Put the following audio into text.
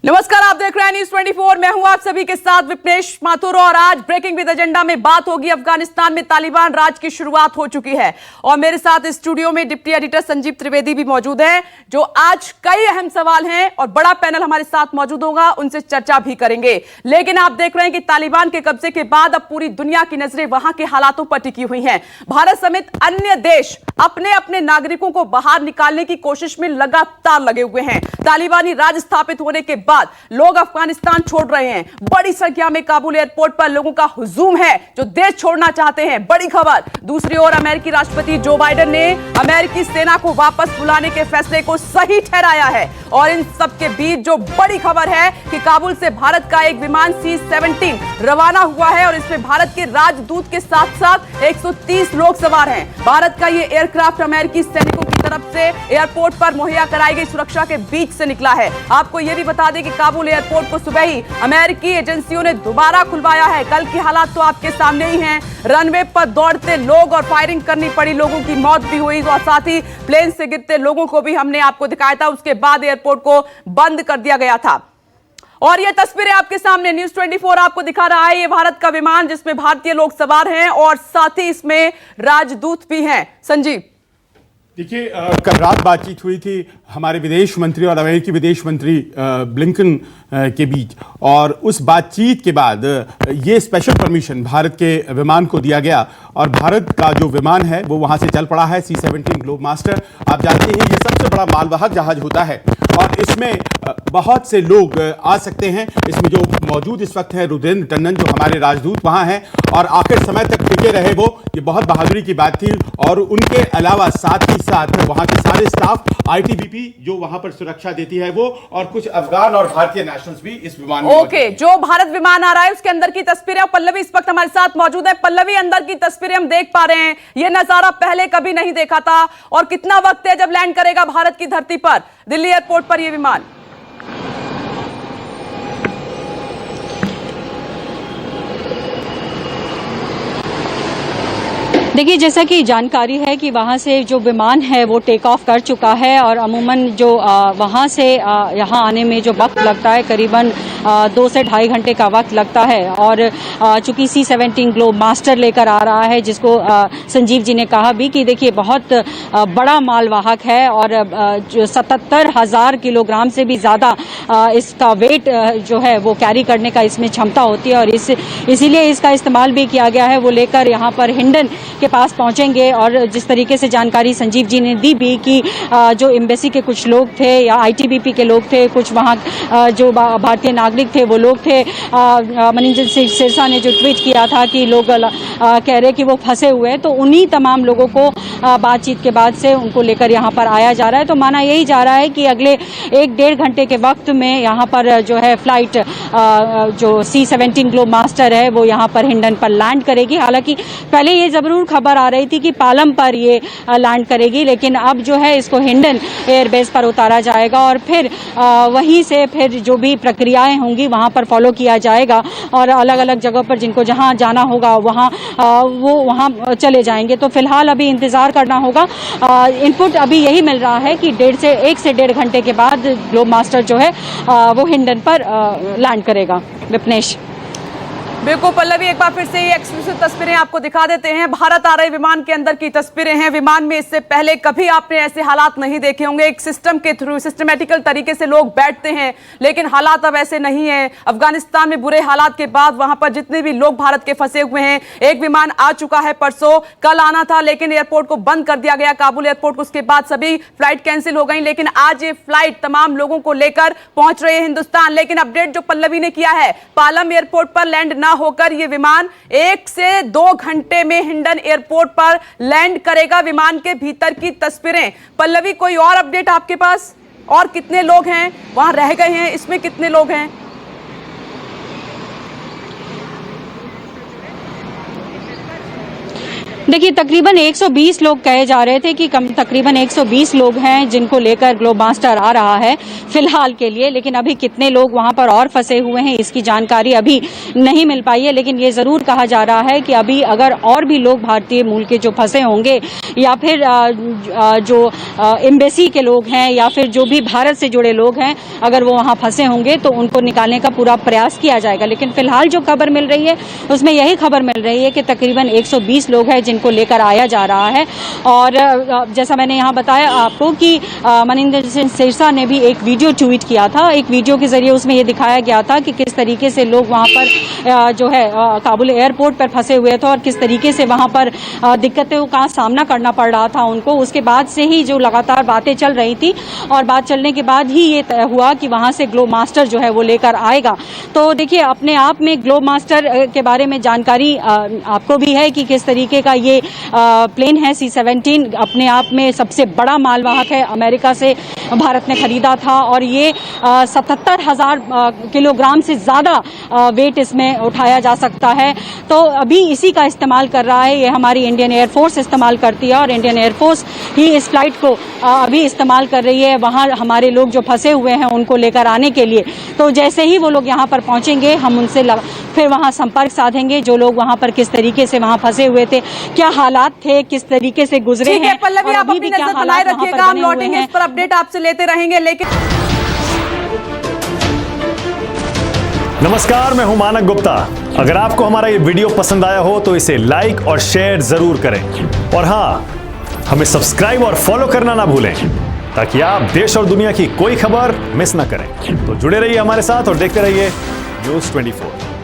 नमस्कार, आप देख रहे हैं न्यूज 24। मैं हूं आप सभी के साथ विपनेश माथुर और आज ब्रेकिंग विद एजेंडा में बात होगी अफगानिस्तान में तालिबान राज की शुरुआत हो चुकी है और मेरे साथ स्टूडियो में डिप्टी एडिटर संजीव त्रिवेदी भी मौजूद हैं जो आज कई अहम सवाल हैं और बड़ा पैनल हमारे साथ मौजूद होगा, उनसे चर्चा भी करेंगे। लेकिन आप देख रहे हैं कि तालिबान के कब्जे के बाद अब पूरी दुनिया की नजरें वहां के हालातों पर टिकी हुई हैं। भारत समेत अन्य देश अपने अपने नागरिकों को बाहर निकालने की कोशिश में लगातार लगे हुए हैं। तालिबानी राज स्थापित होने के बाद लोग अफगानिस्तान छोड़ रहे हैं। बड़ी संख्या में काबुल एयरपोर्ट पर लोगों का हुजूम है जो देश छोड़ना चाहते हैं। बड़ी खबर, दूसरी ओर अमेरिकी राष्ट्रपति जो बाइडेन ने अमेरिकी सेना को वापस बुलाने के फैसले को सही ठहराया है। और इन सब के बीच जो बड़ी खबर है कि काबुल से भारत का एक विमान C-17 रवाना हुआ है और इसमें भारत के राजदूत के साथ साथ 130 लोग सवार हैं। भारत का यह एयरक्राफ्ट अमेरिकी सैनिकों की तरफ से एयरपोर्ट पर मुहैया कराई गई सुरक्षा के बीच से निकला है। आपको यह भी बता दें कि काबुल एयरपोर्ट को सुबह ही अमेरिकी एजेंसियों ने दोबारा खुलवाया है। कल की हालात तो आपके सामने ही हैं। रनवे पर दौड़ते लोग और फायरिंग करनी पड़ी, लोगों की मौत भी हुई और साथ ही प्लेन से गिरते लोगों को भी हमने आपको दिखाया था। उसके बाद एयरपोर्ट को बंद कर दिया गया था। और ये तस्वीरें आपके सामने न्यूज 24 आपको दिखा रहा है। ये भारत का विमान जिसमें भारतीय लोग सवार हैं और साथ ही इसमें राजदूत भी हैं। संजीव, देखिए, कल रात बातचीत हुई थी हमारे विदेश मंत्री और अमेरिकी विदेश मंत्री ब्लिंकन के बीच और उस बातचीत के बाद ये स्पेशल परमिशन भारत के विमान को दिया गया और भारत का जो विमान है वो वहाँ से चल पड़ा है। C-17 ग्लोबमास्टर, आप जानते हैं ये सबसे बड़ा मालवाहक जहाज होता है और इसमें बहुत से लोग आ सकते हैं। इसमें जो मौजूद इस वक्त है रुद्रेंद्र टंडन जो हमारे राजदूत वहाँ हैं और आखिर समय तक टिके रहे, वो ये बहुत बहादुरी की बात थी। और उनके अलावा साथ ही साथ वहाँ के सारे स्टाफ, ITBP जो वहाँ पर सुरक्षा देती है वो, और कुछ अफगान और भारतीय नेशनल्स भी इस विमान में। ओके, जो भारत विमान आ रहा है उसके अंदर की तस्वीरें पल्लवी इस वक्त हमारे साथ मौजूद है। पल्लवी, अंदर की तस्वीरें हम देख पा रहे हैं। ये नजारा पहले कभी नहीं देखा था। और कितना वक्त है जब लैंड करेगा भारत की धरती पर, दिल्ली एयरपोर्ट पर ये विमान? देखिए, जैसा कि जानकारी है कि वहाँ से जो विमान है वो टेक ऑफ कर चुका है और अमूमन जो वहाँ से यहाँ आने में जो वक्त लगता है करीबन 2 से ढाई घंटे का वक्त लगता है। और चूंकि C-17 ग्लोबमास्टर लेकर आ रहा है जिसको संजीव जी ने कहा भी कि देखिए बहुत बड़ा मालवाहक है और जो 77,000 किलोग्राम से भी ज़्यादा इसका वेट जो है वो कैरी करने का इसमें क्षमता होती है और इसीलिए इसका इस्तेमाल भी किया गया है। वो लेकर यहाँ पर हिंडन के पास पहुंचेंगे और जिस तरीके से जानकारी संजीव जी ने दी भी कि जो एम्बेसी के कुछ लोग थे या ITBP के लोग थे, कुछ वहाँ जो भारतीय नागरिक थे वो लोग थे। मनिंदर सिंह सिरसा ने जो ट्वीट किया था कि लोग कह रहे कि वो फंसे हुए हैं, तो उन्हीं तमाम लोगों को बातचीत के बाद से उनको लेकर यहाँ पर आया जा रहा है। तो माना यही जा रहा है कि अगले 1-1.5 घंटे के वक्त में यहाँ पर जो है फ्लाइट जो C-17 ग्लोबमास्टर है वो यहाँ पर हिंडन पर लैंड करेगी। हालांकि पहले ये जरूर खबर आ रही थी कि पालम पर ये लैंड करेगी, लेकिन अब जो है इसको हिंडन एयरबेस पर उतारा जाएगा और फिर वहीं से फिर जो भी प्रक्रियाएं होंगी वहां पर फॉलो किया जाएगा और अलग अलग जगह पर जिनको जहां जाना होगा वहां वो वहां चले जाएंगे। तो फिलहाल अभी इंतजार करना होगा। इनपुट अभी यही मिल रहा है कि 1 से 1.5 घंटे के बाद ग्लोबमास्टर जो है वो हिंडन पर लैंड करेगा। विपनेश, बिल्कुल पल्लवी, एक बार फिर से ये एक्सक्लूसिव तस्वीरें आपको दिखा देते हैं। भारत आ रहे विमान के अंदर की तस्वीरें हैं। विमान में इससे पहले कभी आपने ऐसे हालात नहीं देखे होंगे। एक सिस्टम के थ्रू सिस्टमेटिकल तरीके से लोग बैठते हैं, लेकिन हालात अब ऐसे नहीं है। अफगानिस्तान में बुरे हालात के बाद वहां पर जितने भी लोग भारत के फंसे हुए हैं, एक विमान आ चुका है परसों, कल आना था लेकिन एयरपोर्ट को बंद कर दिया गया, काबुल एयरपोर्ट। उसके बाद सभी फ्लाइट कैंसिल हो गई, लेकिन आज ये फ्लाइट तमाम लोगों को लेकर पहुंच रहे हैं हिंदुस्तान। लेकिन अपडेट जो पल्लवी ने किया है, पालम एयरपोर्ट पर लैंड ना होकर ये विमान 1 से 2 घंटे में हिंडन एयरपोर्ट पर लैंड करेगा। विमान के भीतर की तस्वीरें पल्लवी, कोई और अपडेट आपके पास? और कितने लोग हैं वहां रह गए हैं, इसमें कितने लोग हैं? देखिए, तकरीबन 120 लोग कहे जा रहे थे कि तकरीबन 120 लोग हैं जिनको लेकर ग्लोबमास्टर आ रहा है फिलहाल के लिए, लेकिन अभी कितने लोग वहां पर और फंसे हुए हैं इसकी जानकारी अभी नहीं मिल पाई है। लेकिन ये जरूर कहा जा रहा है कि अभी अगर और भी लोग भारतीय मूल के जो फंसे होंगे या फिर जो एम्बेसी के लोग हैं या फिर जो भी भारत से जुड़े लोग हैं, अगर वो वहां फंसे होंगे तो उनको निकालने का पूरा प्रयास किया जाएगा। लेकिन फिलहाल जो खबर मिल रही है उसमें यही खबर मिल रही है कि तकरीबन 120 लोग हैं जिनको लेकर आया जा रहा है। और जैसा मैंने यहाँ बताया आपको कि मनिंदर सिंह सिरसा ने भी एक वीडियो ट्वीट किया था। एक वीडियो के जरिए उसमें ये दिखाया गया था कि किस तरीके से लोग वहाँ पर जो है काबुल एयरपोर्ट पर फंसे हुए थे और किस तरीके से वहाँ पर दिक्कतों का सामना करना पड़ रहा था उनको। उसके बाद से ही जो लगातार बातें चल रही थी और बात चलने के बाद ही ये तय हुआ कि वहाँ से ग्लोबमास्टर जो है वो लेकर आएगा। तो देखिए, अपने आप में ग्लोबमास्टर के बारे में जानकारी आपको भी है कि किस तरीके का ये प्लेन है। C-17 अपने आप में सबसे बड़ा मालवाहक है, अमेरिका से भारत ने खरीदा था और ये 77,000 किलोग्राम से ज़्यादा वेट इसमें उठाया जा सकता है। तो अभी इसी का इस्तेमाल कर रहा है, ये हमारी इंडियन एयरफोर्स इस्तेमाल करती है और इंडियन एयरफोर्स ही इस फ्लाइट को अभी इस्तेमाल कर रही है वहाँ हमारे लोग जो फंसे हुए हैं उनको लेकर आने के लिए। तो जैसे ही वो लोग यहाँ पर पहुँचेंगे हम उनसे फिर वहाँ संपर्क साधेंगे, जो लोग वहाँ पर किस तरीके से वहाँ फंसे हुए थे, क्या हालात थे, किस तरीके से गुजरे हैं। ठीक है पल्लवी, आप अपनी नजर बनाए रखिएगा, हम लौटेंगे इस पर अपडेट आपसे लेते रहेंगे। लेकिन नमस्कार, मैं हूं मानक गुप्ता। अगर आपको हमारा ये वीडियो पसंद आया हो तो इसे लाइक और शेयर जरूर करें और हाँ, हमें सब्सक्राइब और फॉलो करना ना भूलें ताकि आप देश और दुनिया की कोई खबर मिस ना करें। तो जुड़े रहिए हमारे साथ और देखते रहिए न्यूज़ 24।